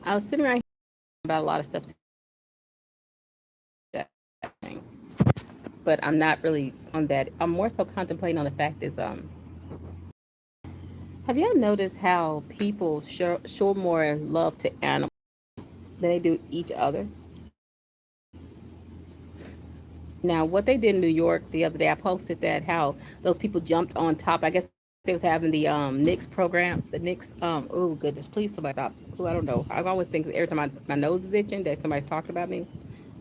I was sitting right here about a lot of stuff today, but I'm not really on that. I'm more so contemplating on the fact is, have you ever noticed how people show more love to animals than they do each other? Now, what they did in New York the other day, I posted that how those people jumped on top. I guess they was having the Knicks program. The Knicks, oh goodness, please somebody stop. Oh, I don't know. I always think every time my nose is itching that somebody's talking about me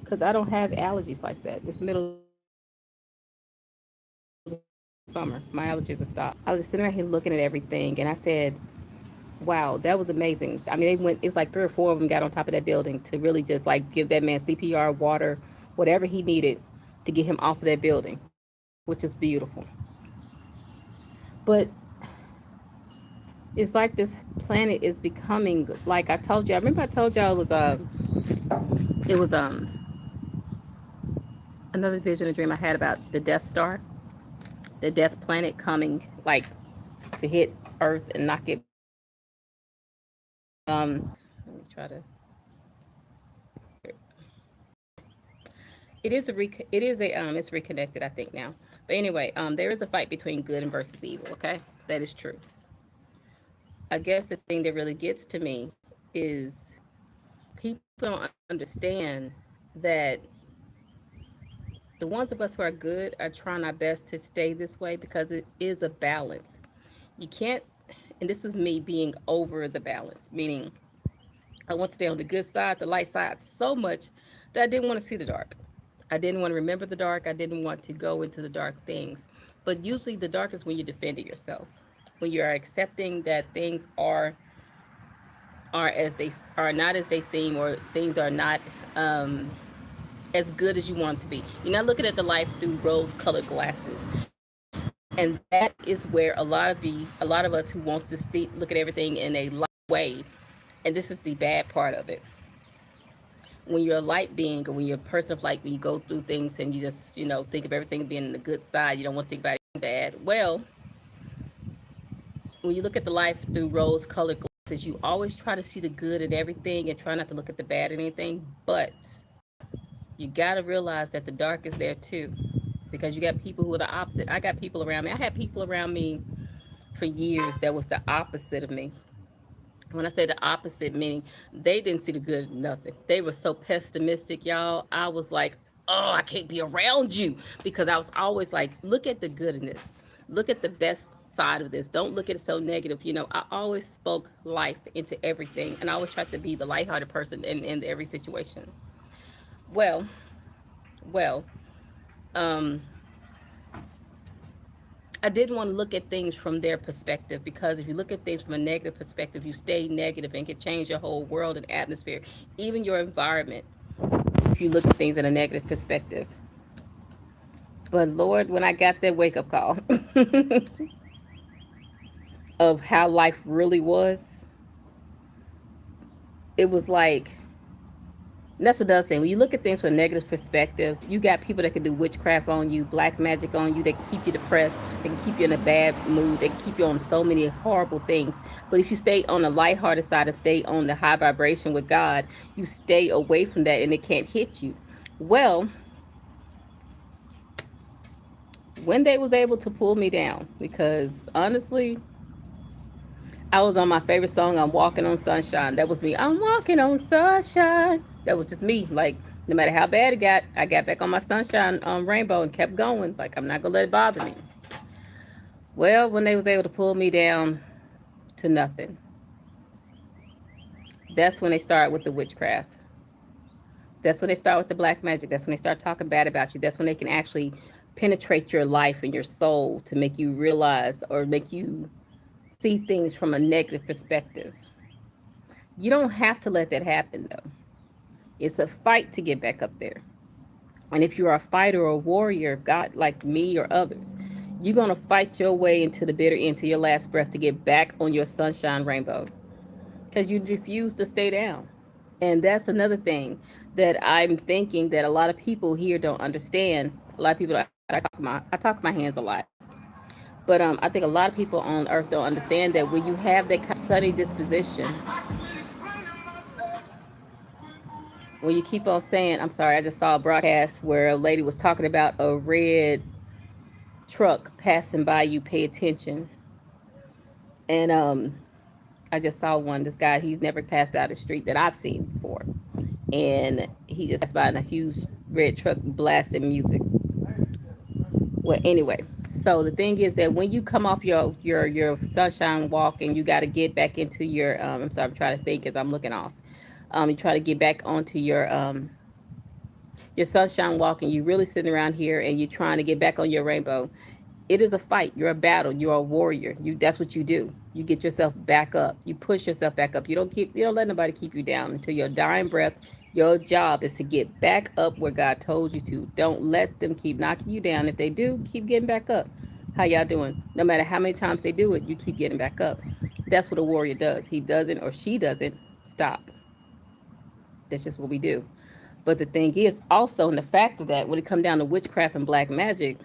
because I don't have allergies like that. This middle of the summer, my allergies have stopped. I was just sitting right here looking at everything and I said, wow, that was amazing. I mean, it was like 3 or 4 of them got on top of that building to really just like give that man CPR, water, whatever he needed to get him off of that building, which is beautiful. But it's like this planet is becoming like I told you. I remember I told y'all it was another vision, a dream I had about the Death Star, the Death Planet coming like to hit Earth and knock it. Let me try to. It's reconnected I think now. But anyway, there is a fight between good and versus evil. Okay, that is true. I guess the thing that really gets to me is people don't understand that the ones of us who are good are trying our best to stay this way because it is a balance. You can't, and this was me being over the balance, meaning I want to stay on the good side, the light side, so much that I didn't want to see the dark. I didn't want to remember the dark. I didn't want to go into the dark things. But usually the dark is when you're defending yourself, when you are accepting that things are as they are not as they seem, or things are not as good as you want it to be. You're not looking at the life through rose-colored glasses, and that is where a lot of us who wants to look at everything in a light way, and this is the bad part of it. When you're a light being, or when you're a person of light, when you go through things and you just think of everything being on the good side, you don't want to think about it bad. Well, when you look at the life through rose-colored glasses, you always try to see the good in everything and try not to look at the bad in anything. But you got to realize that the dark is there too, because you got people who are the opposite. I got people around me. I had people around me for years that was the opposite of me. When I say the opposite, meaning they didn't see the good in nothing. They were so pessimistic, y'all. I was like, oh, I can't be around you, because I was always like, look at the good in this. Look at the best side of this. Don't look at it so negative. I always spoke life into everything, and I always tried to be the lighthearted person in every situation. Well, well, um, I didn't want to look at things from their perspective, because if you look at things from a negative perspective, you stay negative and can change your whole world and atmosphere, even your environment, if you look at things in a negative perspective. But Lord, when I got that wake up call of how life really was, it was like, and that's another thing. When you look at things from a negative perspective, you got people that can do witchcraft on you, black magic on you, they can keep you depressed, they can keep you in a bad mood, they can keep you on so many horrible things. But if you stay on the lighthearted side and stay on the high vibration with God, you stay away from that and it can't hit you. Well, when they was able to pull me down, because honestly, I was on my favorite song, I'm Walking on Sunshine. That was me. I'm walking on sunshine. That was just me. Like, no matter how bad it got, I got back on my sunshine rainbow and kept going. Like, I'm not going to let it bother me. Well, when they was able to pull me down to nothing, that's when they start with the witchcraft. That's when they start with the black magic. That's when they start talking bad about you. That's when they can actually penetrate your life and your soul to make you realize, or make you see things from a negative perspective. You don't have to let that happen, though. It's a fight to get back up there. And if you're a fighter or a warrior of God, like me or others, you're going to fight your way into the bitter end, to your last breath, to get back on your sunshine rainbow, because you refuse to stay down. And that's another thing that I'm thinking that a lot of people here don't understand. A lot of people, I talk my hands a lot. But I think a lot of people on earth don't understand that when you have that kind of sunny disposition, when you keep on saying, I'm sorry, I just saw a broadcast where a lady was talking about a red truck passing by you, pay attention. And I just saw one. This guy, he's never passed out the street that I've seen before, and he just passed by in a huge red truck blasting music. Well, anyway, so the thing is that when you come off your sunshine walk and you got to get back into your I'm sorry, I'm trying to think as I'm looking off. You try to get back onto your sunshine walk, and you really sitting around here and you're trying to get back on your rainbow. It is a fight. You're a battle. You're a warrior. That's what you do. You get yourself back up. You push yourself back up. You don't let nobody keep you down until your dying breath. Your job is to get back up where God told you to. Don't let them keep knocking you down. If they do, keep getting back up. How y'all doing? No matter how many times they do it, you keep getting back up. That's what a warrior does. He doesn't, or she doesn't stop. That's just what we do. But the thing is also in the fact of that, when it comes down to witchcraft and black magic,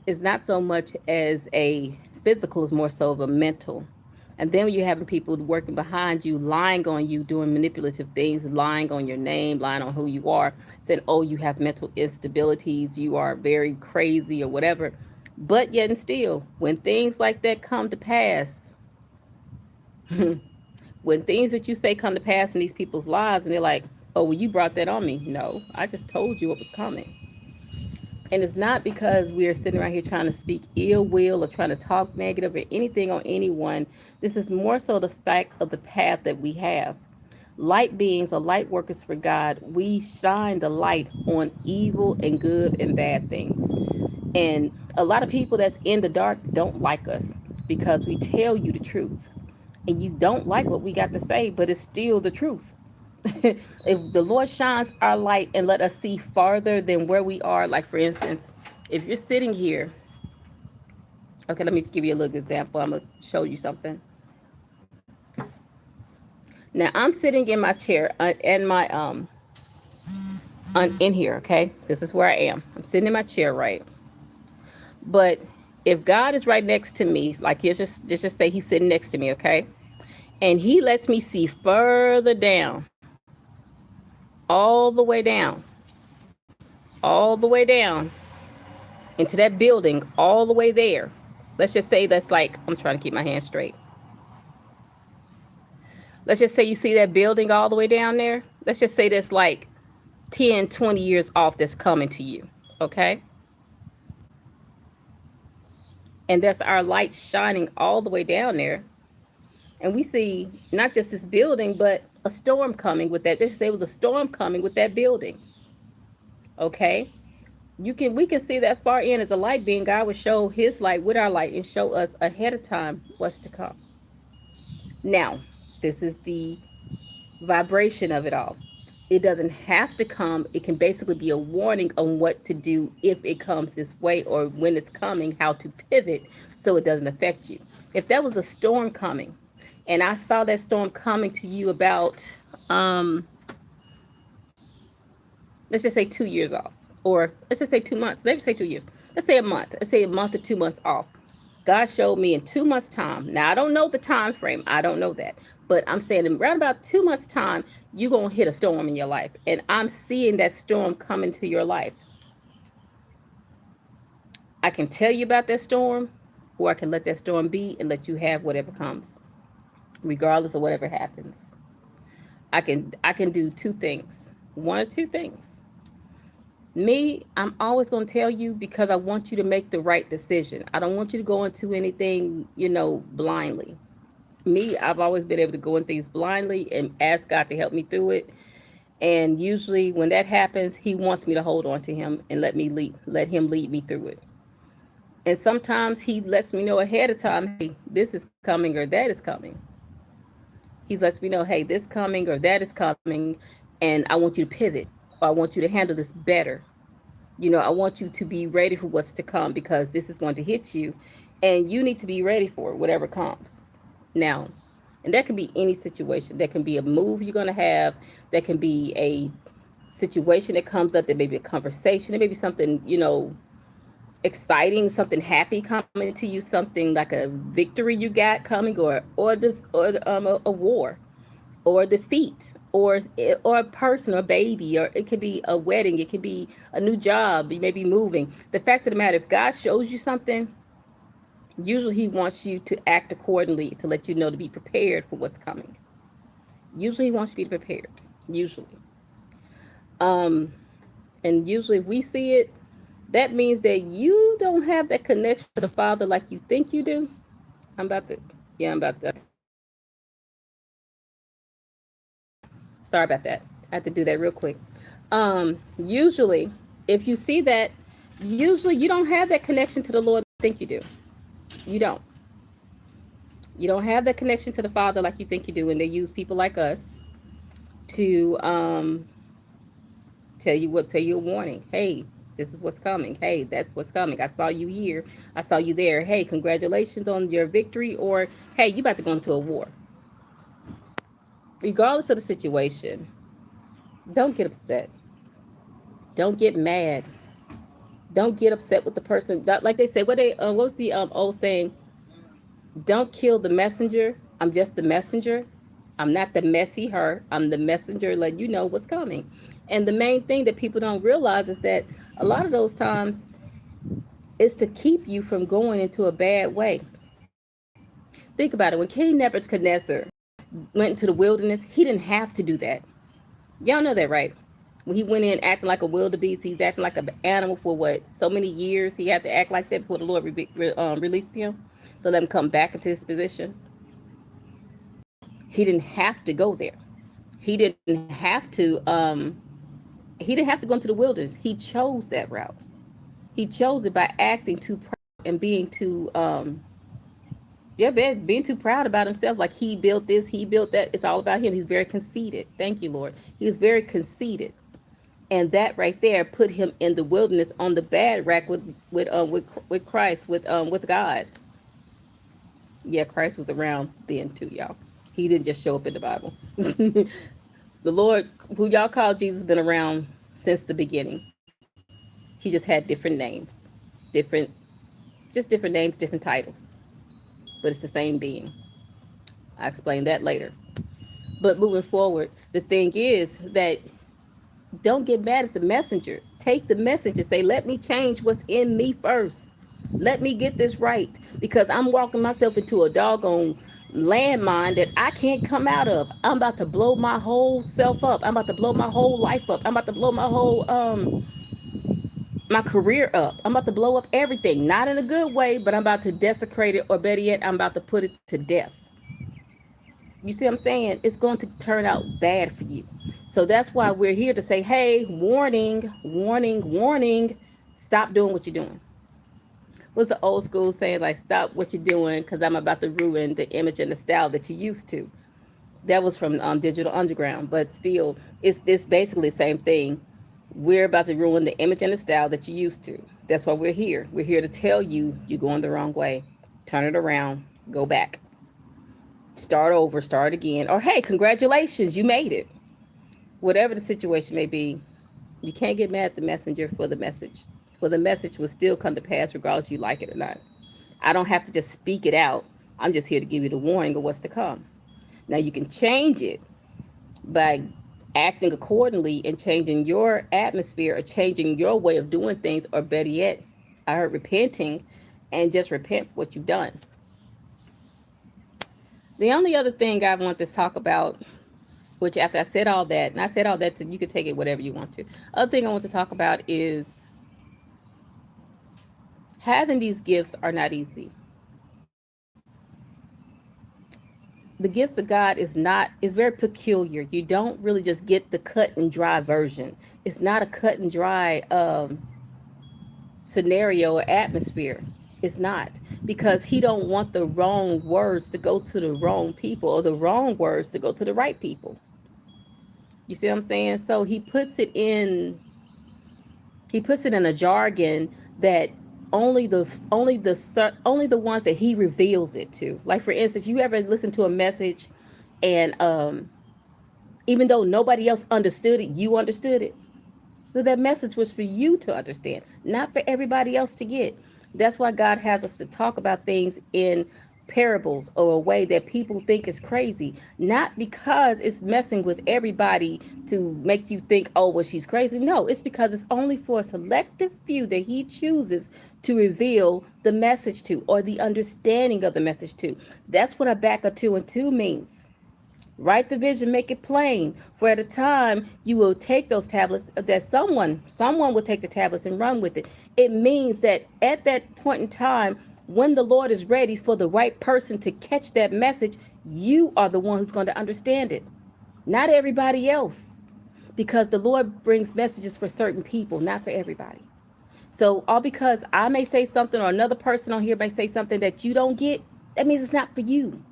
it's not so much as a physical, it's more so of a mental. And then you're having people working behind you, lying on you, doing manipulative things, lying on your name, lying on who you are, saying, oh, you have mental instabilities, you are very crazy or whatever. But yet and still, when things like that come to pass, when things that you say come to pass in these people's lives, and they're like, oh, well, you brought that on me. No, I just told you what was coming. And it's not because we are sitting around here trying to speak ill will or trying to talk negative or anything on anyone. This is more so the fact of the path that we have. Light beings or light workers for God, we shine the light on evil and good and bad things. And a lot of people that's in the dark don't like us because we tell you the truth. And you don't like what we got to say, but it's still the truth. If the Lord shines our light and let us see farther than where we are, like for instance, if you're sitting here, okay, let me give you a little example. I'm gonna show you something. Now I'm sitting in my chair and my in here, okay? This is where I am. I'm sitting in my chair, right? But if God is right next to me, like let's just say he's sitting next to me, okay? And he lets me see further down, all the way down, all the way down into that building, all the way there. Let's just say that's like, I'm trying to keep my hands straight. Let's just say you see that building all the way down there. Let's just say that's like 10, 20 years off that's coming to you, okay? And that's our light shining all the way down there. And we see not just this building, but a storm coming with that. Let's just say it was a storm coming with that building, okay? We can see that far in as a light being. God would show his light with our light and show us ahead of time what's to come. Now, this is the vibration of it all. It doesn't have to come. It can basically be a warning on what to do if it comes this way, or when it's coming, how to pivot so it doesn't affect you. If there was a storm coming and I saw that storm coming to you about, let's just say 2 years off, or let's just say 2 months, maybe say 2 years, let's say a month, or 2 months off. God showed me in 2 months time. Now I don't know the time frame. I don't know that. But I'm saying in around about 2 months time, you're going to hit a storm in your life. And I'm seeing that storm come into your life. I can tell you about that storm, or I can let that storm be and let you have whatever comes, regardless of whatever happens. I can do two things. One or two things. Me, I'm always going to tell you because I want you to make the right decision. I don't want you to go into anything, blindly. Me, I've always been able to go in things blindly and ask God to help me through it. And usually when that happens, he wants me to hold on to him and let him lead me through it. And sometimes he lets me know ahead of time, hey, this is coming or that is coming. He lets me know, hey, this coming or that is coming, and I want you to pivot, or I want you to handle this better. I want you to be ready for what's to come, because this is going to hit you, and you need to be ready for it, whatever comes. Now, and that can be any situation. That can be a move you're going to have. That can be a situation that comes up. There may be a conversation. There may be something, exciting, something happy coming to you, something like a victory you got coming, or a war, or defeat, or a person or a baby, or it could be a wedding, it could be a new job, you may be moving. The fact of the matter, if God shows you something, usually he wants you to act accordingly to let you know to be prepared for what's coming. Usually he wants you to be prepared. Usually. Um, and usually if we see it, that means that you don't have that connection to the Father like you think you do. I'm about to, yeah, I'm about to. Sorry about that. I have to do that real quick. Usually, if you see that, usually you don't have that connection to the Lord like you think you do. You don't. You don't have that connection to the Father like you think you do, and they use people like us to tell you a warning. Hey, this is what's coming. Hey, that's what's coming. I saw you here. I saw you there. Hey, congratulations on your victory. Or hey, you about to go into a war. Regardless of the situation, don't get upset. Don't get mad. Don't get upset with the person. Like they say, what was the old saying? Don't kill the messenger. I'm just the messenger. I'm not the messy her. I'm the messenger letting you know what's coming. And the main thing that people don't realize is that a lot of those times is to keep you from going into a bad way. Think about it. When King Nebuchadnezzar went into the wilderness, he didn't have to do that. Y'all know that, right? When he went in acting like a wildebeest, he's acting like an animal for what? So many years he had to act like that before the Lord released him to let him come back into his position. He didn't have to go there. He didn't have to. He didn't have to go into the wilderness. He chose that route. He chose it by acting too proud and being too yeah, being too proud about himself, like he built this, he built that. It's all about him. He's very conceited. Thank you, Lord. He was very conceited, and that right there put him in the wilderness on the bad rack with Christ, with God. Yeah, Christ was around then too, y'all. He didn't just show up in the Bible. The Lord, who y'all call Jesus, been around since the beginning. He just had different names, different, just different names, different titles, but it's the same being. I'll explain that later. But moving forward, the thing is that don't get mad at the messenger. Take the message and say, let me change what's in me first. Let me get this right, because I'm walking myself into a doggone landmine that I can't come out of. I'm about to blow my whole self up. I'm about to blow my whole life up. I'm about to blow my whole my career up. I'm about to blow up everything. Not in a good way, but I'm about to desecrate it, or better yet, I'm about to put it to death. You see what I'm saying? It's going to turn out bad for you. So that's why we're here to say, hey, warning, warning, warning. Stop doing what you're doing. What's the old school saying? Like, stop what you're doing, because I'm about to ruin the image and the style that you used to. That was from Digital Underground. But still, it's basically the same thing. We're about to ruin the image and the style that you used to. That's why we're here. We're here to tell you you're going the wrong way. Turn it around. Go back. Start over. Start again. Or, hey, congratulations. You made it. Whatever the situation may be, you can't get mad at the messenger for the message. For the message will still come to pass regardless if you like it or not. I don't have to just speak it out. I'm just here to give you the warning of what's to come. Now, you can change it by acting accordingly and changing your atmosphere or changing your way of doing things, or better yet, I heard repenting, and just repent for what you've done. The only other thing I want to talk about, which after I said all that, and I said all that, so you can take it whatever you want to. Other thing I want to talk about is having these gifts are not easy. The gifts of God is very peculiar. You don't really just get the cut and dry version. It's not a cut and dry scenario or atmosphere. It's not, because he don't want the wrong words to go to the wrong people, or the wrong words to go to the right people. You see what I'm saying? So he puts it in a jargon that only the ones that he reveals it to. Like, for instance, you ever listen to a message and even though nobody else understood it, you understood it. So that message was for you to understand, not for everybody else to get. That's why God has us to talk about things in parables or a way that people think is crazy, not because it's messing with everybody to make you think, oh, well, she's crazy. No, it's because it's only for a selective few that he chooses to reveal the message to, or the understanding of the message to. That's what Habakkuk 2 and 2 means. Write the vision, make it plain. For at a time you will take those tablets, that someone will take the tablets and run with it. It means that at that point in time, when the Lord is ready for the right person to catch that message, you are the one who's going to understand it, not everybody else. Because the Lord brings messages for certain people, not for everybody. So all because I may say something, or another person on here may say something that you don't get, that means it's not for you.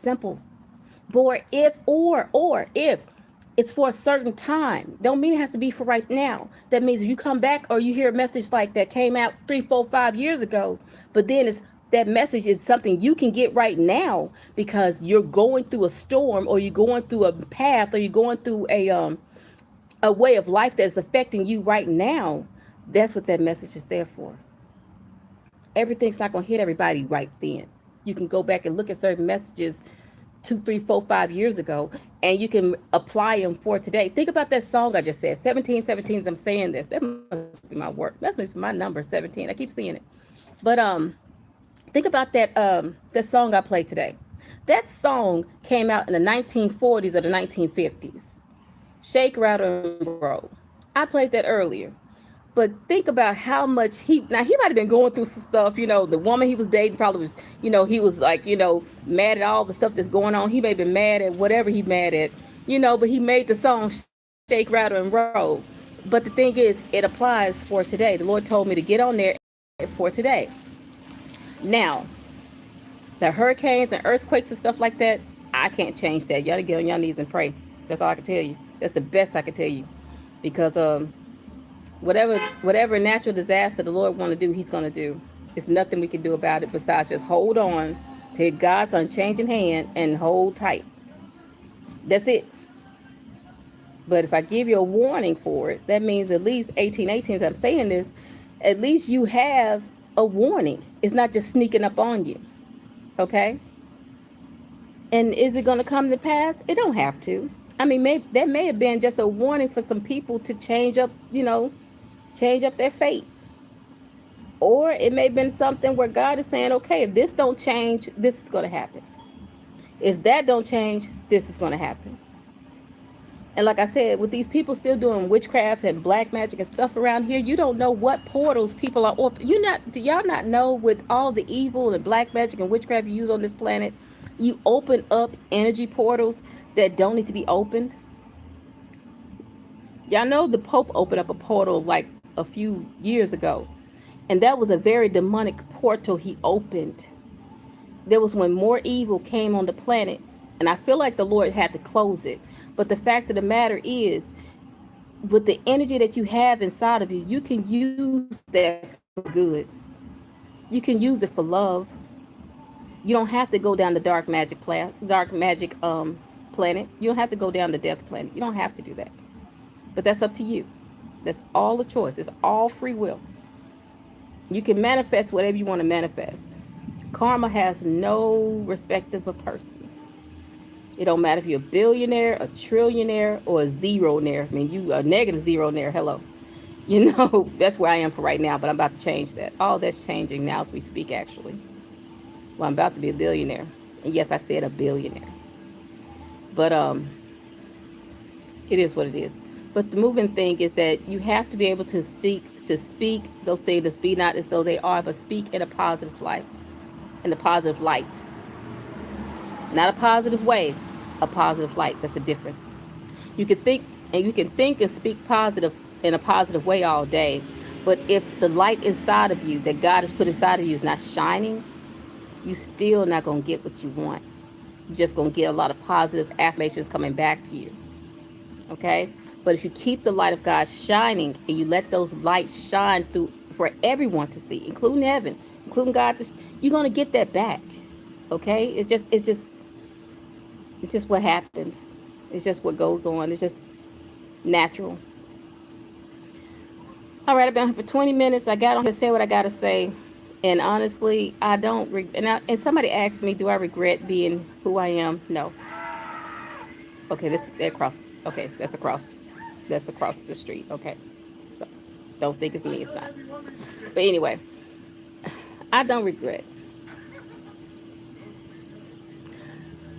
Simple. Or if it's for a certain time, don't mean it has to be for right now. That means if you come back or you hear a message like that came out 3, 4, 5 years ago, but then it's that message is something you can get right now because you're going through a storm, or you're going through a path, or you're going through a way of life that's affecting you right now. That's what that message is there for. Everything's not going to hit everybody right then. You can go back and look at certain messages 2, 3, 4, 5 years ago, and you can apply them for today. Think about that song I just said, 1717. I'm saying this. That must be my work. That must be my number, 17. I keep seeing it. But think about that song I played today. That song came out in the 1940s or the 1950s. Shake, Rattle, and Roll. I played that earlier. But think about how much he might have been going through some stuff. The woman he was dating probably was, he was like, mad at all the stuff that's going on. He may have been mad at whatever he's mad at, but he made the song Shake, Rattle, and Roll. But the thing is, it applies for today. The Lord told me to get on there for today. Now, the hurricanes and earthquakes and stuff like that, I can't change that. Y'all get on your knees and pray. That's all I can tell you. That's the best I can tell you. Because whatever natural disaster the Lord want to do, he's going to do. There's nothing we can do about it besides just hold on to God's unchanging hand and hold tight. That's it. But if I give you a warning for it, that means at least 1818, as I'm saying this, at least you have a warning. It's not just sneaking up on you. Okay? And is it going to come to pass? It don't have to. I mean, that may have been just a warning for some people to change up their fate. Or it may have been something where God is saying, okay, if this don't change, this is going to happen. If that don't change, this is going to happen. And like I said, with these people still doing witchcraft and black magic and stuff around here, you don't know what portals people are open. Do y'all not know, with all the evil and black magic and witchcraft you use on this planet, you open up energy portals that don't need to be opened? Y'all know the Pope opened up a portal like a few years ago, and that was a very demonic portal he opened. There was when more evil came on the planet, and I feel like the Lord had to close it. But the fact of the matter is, with the energy that you have inside of you, you can use that for good. You can use it for love. You don't have to go down the dark magic planet. You don't have to go down the death planet. You don't have to do that. But that's up to you. That's all a choice. It's all free will. You can manifest whatever you want to manifest. Karma has no respect of persons. It don't matter if you're a billionaire, a trillionaire, or a zeronaire. I mean, you a negative zeronaire. Hello. That's where I am for right now, but I'm about to change that. All that's changing now as we speak, actually. Well, I'm about to be a billionaire. And yes, I said a billionaire. But it is what it is. But the moving thing is that you have to be able to speak those things that be not as though they are, but speak in a positive light. In a positive light. Not a positive way, a positive light. That's the difference. You can think and speak positive in a positive way all day, but if the light inside of you that God has put inside of you is not shining, you still not going to get what you want. You're just going to get a lot of positive affirmations coming back to you. Okay? But if you keep the light of God shining and you let those lights shine through for everyone to see, including heaven, including God, you're going to get that back. Okay? It's just what happens. It's just what goes on. It's just natural. All right, I've been on for 20 minutes. I got on here to say what I got to say. And honestly, I don't. And somebody asked me, do I regret being who I am? No. Okay, this across. Okay, that's across. That's across the street. Okay, so don't think it's me. It's not. But anyway, I don't regret.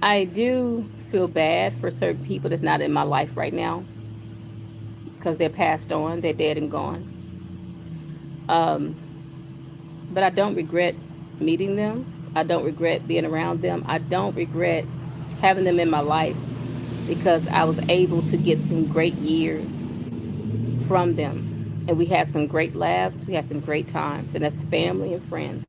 I do feel bad for certain people that's not in my life right now because they're passed on. They're dead and gone. Um, but I don't regret meeting them. I don't regret being around them. I don't regret having them in my life because I was able to get some great years from them. And we had some great laughs, we had some great times, and that's family and friends.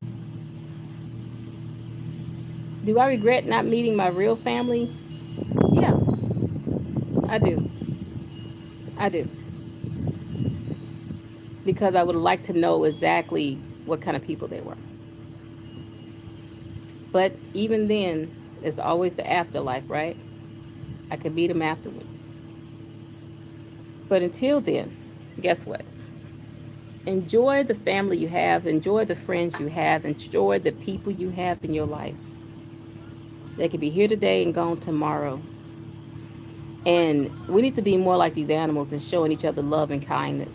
Do I regret not meeting my real family? Yeah, I do. I do. Because I would like to know exactly what kind of people they were. But even then, it's always the afterlife, right? I could meet them afterwards. But until then, guess what? Enjoy the family you have, enjoy the friends you have, enjoy the people you have in your life. They could be here today and gone tomorrow. And we need to be more like these animals and showing each other love and kindness.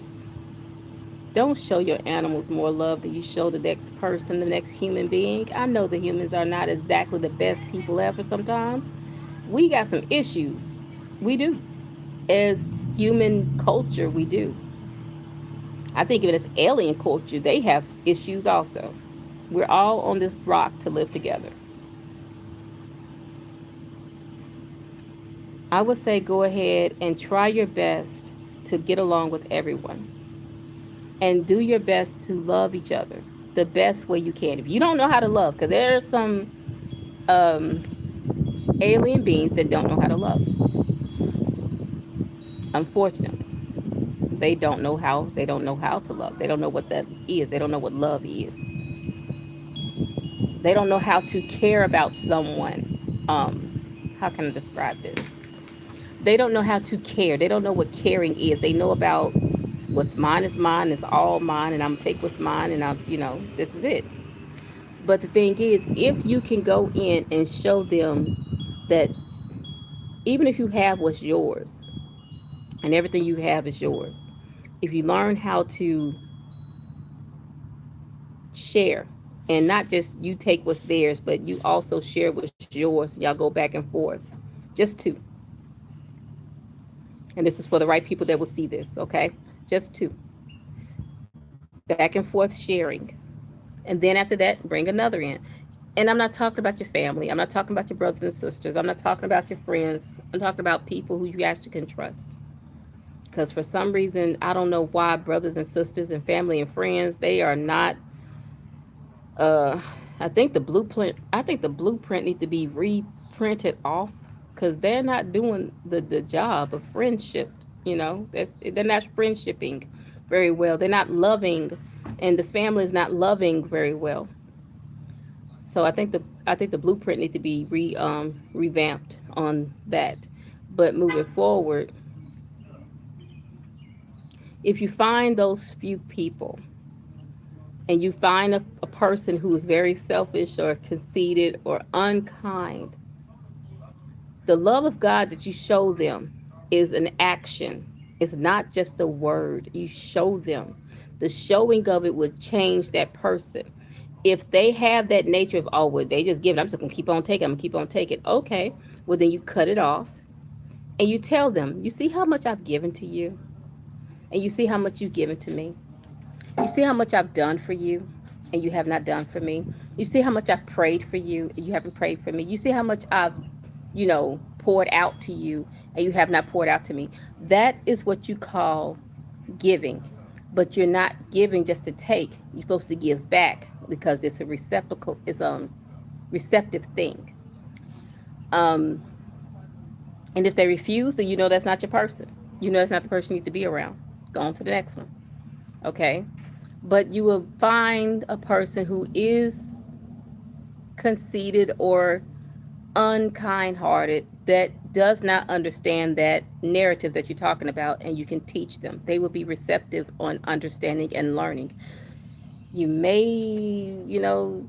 Don't show your animals more love than you show the next person, the next human being. I know the humans are not exactly the best people ever sometimes. We got some issues. We do. As human culture, we do. I think even as alien culture, they have issues also. We're all on this rock to live together. I would say go ahead and try your best to get along with everyone and do your best to love each other the best way you can. If you don't know how to love, because there are some um, alien beings that don't know how to love, unfortunately. They don't know how to love. They don't know what that is. They don't know what love is. They don't know how to care about someone. How can I describe this? They don't know how to care. They don't know what caring is. They know about what's mine is mine, it's all mine, and I'm gonna take what's mine, and this is it. But the thing is, if you can go in and show them that even if you have what's yours and everything you have is yours, if you learn how to share and not just you take what's theirs, but you also share what's yours, y'all go back and forth. Just two. And this is for the right people that will see this, okay? Just two. Back and forth sharing. And then after that, bring another in. And I'm not talking about your family. I'm not talking about your brothers and sisters. I'm not talking about your friends. I'm talking about people who you actually can trust. Because for some reason, I don't know why brothers and sisters and family and friends, they are not. Uh, I think the blueprint needs to be reprinted off because they're not doing the job of friendship. They're not friendshipping very well. They're not loving, and the family is not loving very well. So I think the blueprint needs to be revamped on that. But moving forward, if you find those few people and you find a person who is very selfish or conceited or unkind, the love of God that you show them is an action. It's not just a word. You show them. The showing of it would change that person. If they have that nature of, oh, well, they just give it, I'm just going to keep on taking, I'm going to keep on taking. Okay, well, then you cut it off and you tell them, you see how much I've given to you? And you see how much you've given to me? You see how much I've done for you and you have not done for me? You see how much I've prayed for you and you haven't prayed for me? You see how much I've, poured out to you and you have not poured out to me? That is what you call giving. But you're not giving just to take. You're supposed to give back because it's a receptacle, it's a receptive thing. Um, and if they refuse, then you know that's not your person. You know that's not the person you need to be around. Go on to the next one. Okay? But you will find a person who is conceited or unkind hearted that does not understand that narrative that you're talking about, and you can teach them. They will be receptive on understanding and learning. You may,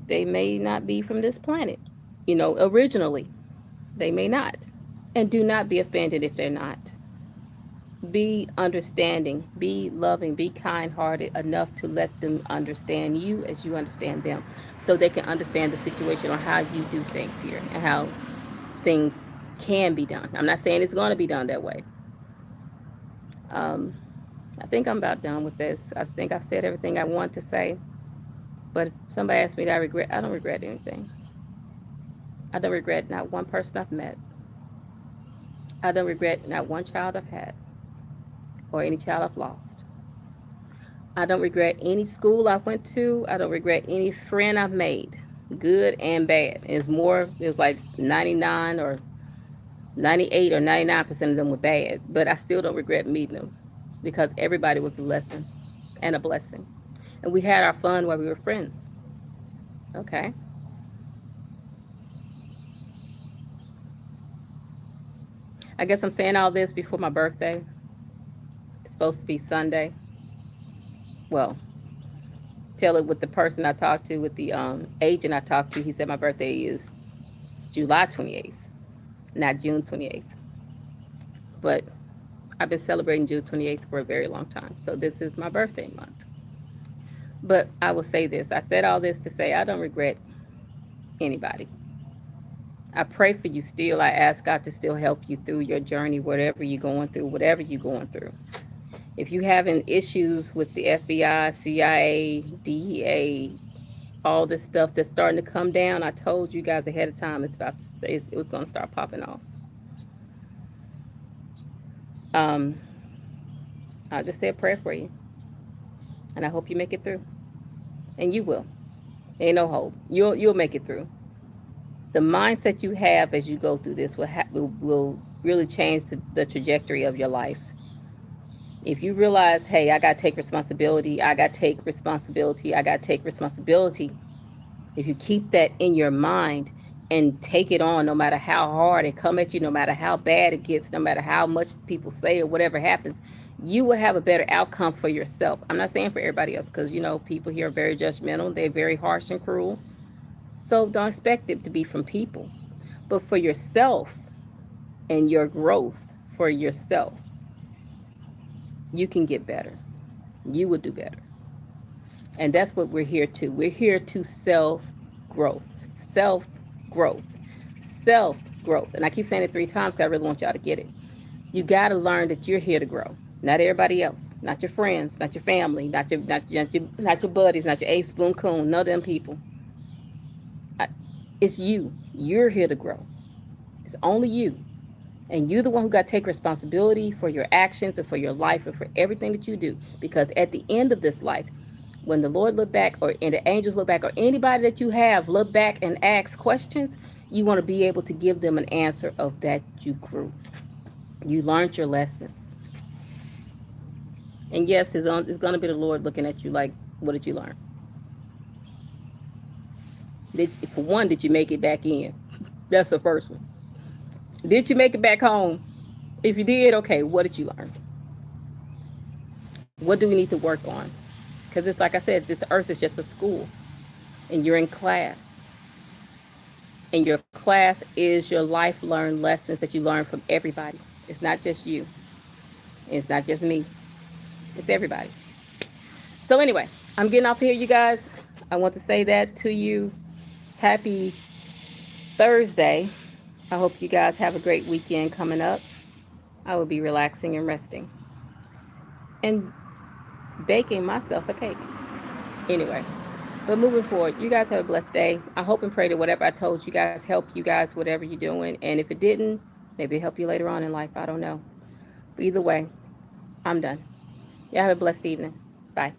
they may not be from this planet, originally. They may not. And do not be offended if they're not. Be understanding, be loving, be kind hearted enough to let them understand you as you understand them, so they can understand the situation or how you do things here and how things can be done. I'm not saying it's going to be done that way. Um, I think I'm about done with this. I think I've said everything I want to say. But if somebody asks me, I don't regret anything. I don't regret not one person I've met. I don't regret not one child I've had or any child I've lost. I don't regret any school I went to. I don't regret any friend I've made, good and bad. It's like 99 or 98 or 99% of them were bad, but I still don't regret meeting them because everybody was a lesson and a blessing. And we had our fun while we were friends. Okay. I guess I'm saying all this before my birthday. It's supposed to be Sunday. Well, tell it with the person I talked to, with the agent I talked to. He said my birthday is July 28th, not June 28th. But I've been celebrating June 28th for a very long time. So this is my birthday month. But I will say this. I said all this to say I don't regret anybody. I pray for you still. I ask God to still help you through your journey, whatever you're going through, whatever you're going through. If you're having issues with the FBI, CIA, DEA, all this stuff that's starting to come down, I told you guys ahead of time it was going to start popping off. I just say a prayer for you, and I hope you make it through, and you will. Ain't no hope. You'll make it through. The mindset you have as you go through this will really change the trajectory of your life. If you realize, hey, I got to take responsibility, I got to take responsibility, I got to take responsibility. If you keep that in your mind and take it on, no matter how hard it come at you, no matter how bad it gets, no matter how much people say or whatever happens, you will have a better outcome for yourself. I'm not saying for everybody else, because, people here are very judgmental. They're very harsh and cruel. So don't expect it to be from people. But for yourself and your growth for yourself, you can get better. You will do better. And that's what we're here to. We're here to self-growth. Self-growth. Self-growth. And I keep saying it 3 times because I really want y'all to get it. You got to learn that you're here to grow. Not everybody else. Not your friends. Not your family. Not your buddies. Not your Abe Spoon Coon. None of them people. It's you. You're here to grow. It's only you. And you're the one who got to take responsibility for your actions and for your life and for everything that you do. Because at the end of this life, when the Lord look back, and the angels look back, or anybody that you have look back and ask questions, you want to be able to give them an answer of that you grew. You learned your lessons. And yes, it's going to be the Lord looking at you like, what did you learn? For one, did you make it back in? That's the first one. Did you make it back home? If you did, okay, what did you learn? What do we need to work on? Because it's like I said, this earth is just a school, and you're in class. And your class is your life learned lessons that you learn from everybody. It's not just you. It's not just me. It's everybody. So anyway, I'm getting off here, you guys. I want to say that to you. Happy Thursday. I hope you guys have a great weekend coming up. I will be relaxing and resting. And baking myself a cake. Anyway, but moving forward, you guys have a blessed day. I hope and pray that whatever I told you guys help you guys, whatever you're doing. And if it didn't, maybe it'll help you later on in life. I don't know. But either way, I'm done. Y'all have a blessed evening. Bye.